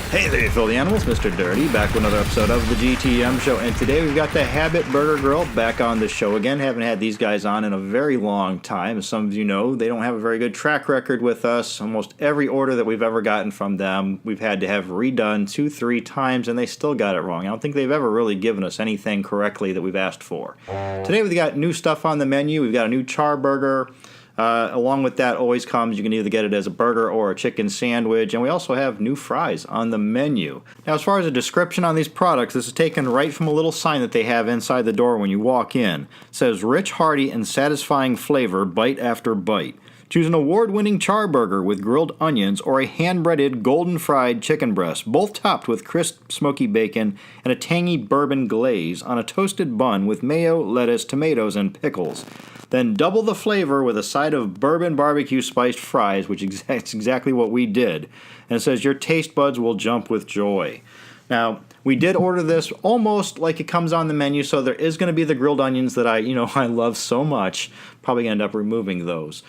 Hey there, Philly Animals, Mr. Dirty, back with another episode of the GTM show, and today we've got the Habit Burger Grill back on the show again. Haven't had these guys on in a very long time. As some of you know, they don't have a very good track record with us. Almost every order that we've ever gotten from them, we've had to have redone 2-3 times, and they still got it wrong. I don't think they've ever really given us anything correctly that we've asked for. Today we've got new stuff on the menu. We've got a new Charburger. Along with that always comes, you can either get it as a burger or a chicken sandwich, and we also have new fries on the menu. Now, as far as a description on these products, this is taken right from a little sign that they have inside the door when you walk in. It says, rich, hearty, and satisfying flavor, bite after bite. Choose an award-winning Charburger with grilled onions or a hand-breaded golden-fried chicken breast, both topped with crisp, smoky bacon and a tangy bourbon glaze on a toasted bun with mayo, lettuce, tomatoes, and pickles. Then double the flavor with a side of bourbon barbecue spiced fries, which is exactly what we did. And it says your taste buds will jump with joy. Now, we did order this almost like it comes on the menu, so there is going to be the grilled onions that I love so much. Probably gonna end up removing those.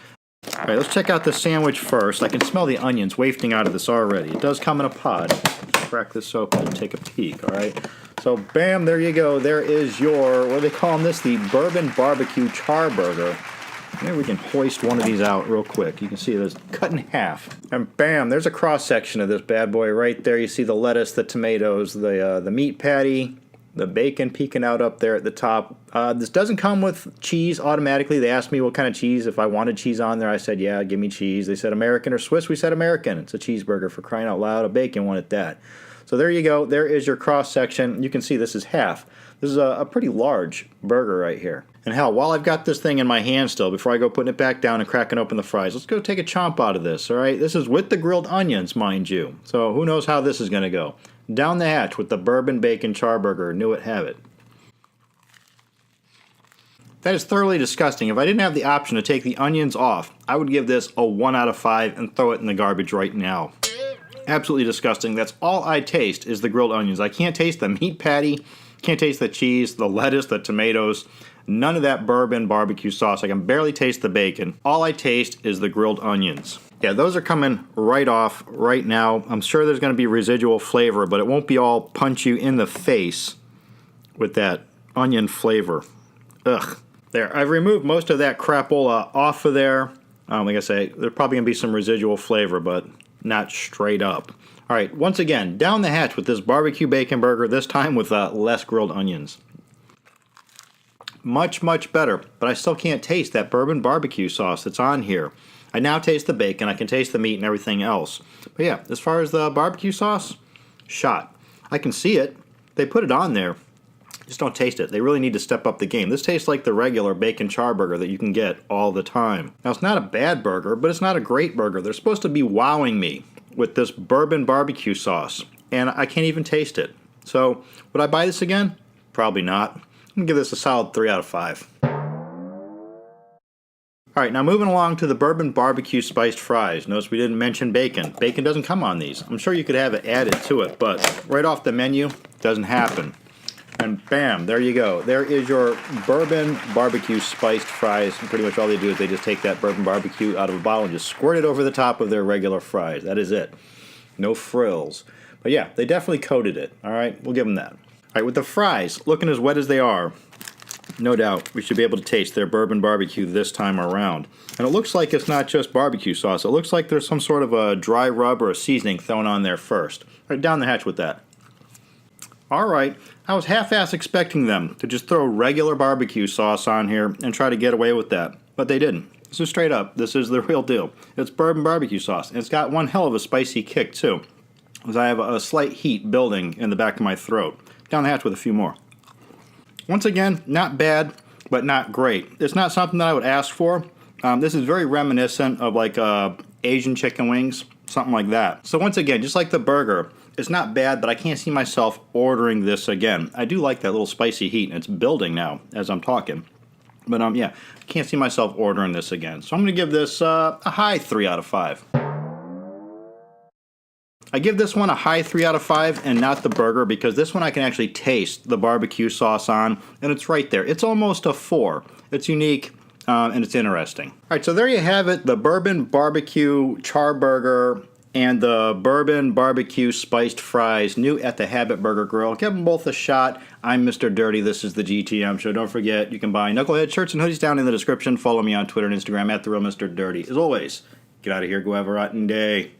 All right, let's check out the sandwich first. I can smell the onions wafting out of this already. It does come in a pod. Crack this open and take a peek, all right? So, bam, there you go. There is your, what are they calling this? The Bourbon Barbecue Charburger. Maybe we can hoist one of these out real quick. You can see it is cut in half. And bam, there's a cross-section of this bad boy right there. You see the lettuce, the tomatoes, the meat patty, the bacon peeking out up there at the top. This doesn't come with cheese automatically. They asked me what kind of cheese, if I wanted cheese on there. I said, yeah, give me cheese. They said American or Swiss. We said American. It's a cheeseburger, for crying out loud. A bacon one at that. So there you go. There is your cross section. You can see this is half. This is a pretty large burger right here. And hell, while I've got this thing in my hand still, before I go putting it back down and cracking open the fries, let's go take a chomp out of this, all right? This is with the grilled onions, mind you. So who knows how this is going to go. Down the hatch with the Bourbon Bacon Charburger. Knew it, have it. That is thoroughly disgusting. If I didn't have the option to take the onions off, I would give this a 1 out of 5 and throw it in the garbage right now. Absolutely disgusting. That's all I taste is the grilled onions. I can't taste the meat patty, can't taste the cheese, the lettuce, the tomatoes, none of that bourbon barbecue sauce. I can barely taste the bacon. All I taste is the grilled onions. Yeah, those are coming right off right now. I'm sure there's going to be residual flavor, but it won't be all punch you in the face with that onion flavor. Ugh. There, I've removed most of that crapola off of there. Like I say, there's probably going to be some residual flavor, but not straight up. All right, once again, down the hatch with this barbecue bacon burger, this time with less grilled onions. Much, much better, but I still can't taste that bourbon barbecue sauce that's on here. I now taste the bacon, I can taste the meat and everything else. But yeah, as far as the barbecue sauce, shot. I can see it. They put it on there. Just don't taste it. They really need to step up the game. This tastes like the regular bacon charburger that you can get all the time. Now, it's not a bad burger, but it's not a great burger. They're supposed to be wowing me with this bourbon barbecue sauce, and I can't even taste it. So, would I buy this again? Probably not. I'm going to give this a solid 3 out of 5. Alright, now moving along to the bourbon barbecue spiced fries. Notice we didn't mention bacon. Bacon doesn't come on these. I'm sure you could have it added to it, but right off the menu, doesn't happen. And bam, there you go. There is your bourbon barbecue spiced fries. And pretty much all they do is they just take that bourbon barbecue out of a bottle and just squirt it over the top of their regular fries. That is it. No frills. But yeah, they definitely coated it. Alright, we'll give them that. Alright, with the fries, looking as wet as they are, no doubt we should be able to taste their bourbon barbecue this time around. And it looks like it's not just barbecue sauce. It looks like there's some sort of a dry rub or a seasoning thrown on there first. Alright, down the hatch with that. Alright, I was half-ass expecting them to just throw regular barbecue sauce on here and try to get away with that. But they didn't. This is straight up. This is the real deal. It's bourbon barbecue sauce. And it's got one hell of a spicy kick, too. As I have a slight heat building in the back of my throat. Down the hatch with a few more. Once again, not bad, but not great. It's not something that I would ask for. This is very reminiscent of like Asian chicken wings, something like that. So once again, just like the burger, it's not bad, but I can't see myself ordering this again. I do like that little spicy heat, and it's building now as I'm talking. But yeah, I can't see myself ordering this again. So I'm going to give this a high 3 out of 5. I give this one a high 3 out of 5 and not the burger because this one I can actually taste the barbecue sauce on, and it's right there. It's almost a 4. It's unique and it's interesting. All right, so there you have it, the Bourbon Barbecue Charburger and the Bourbon BBQ Spiced Fries, new at the Habit Burger Grill. Give them both a shot. I'm Mr. Dirty. This is the GTM Show. Don't forget, you can buy Knucklehead shirts and hoodies down in the description. Follow me on Twitter and Instagram at TheRealMrDirty. As always, get out of here. Go have a rotten day.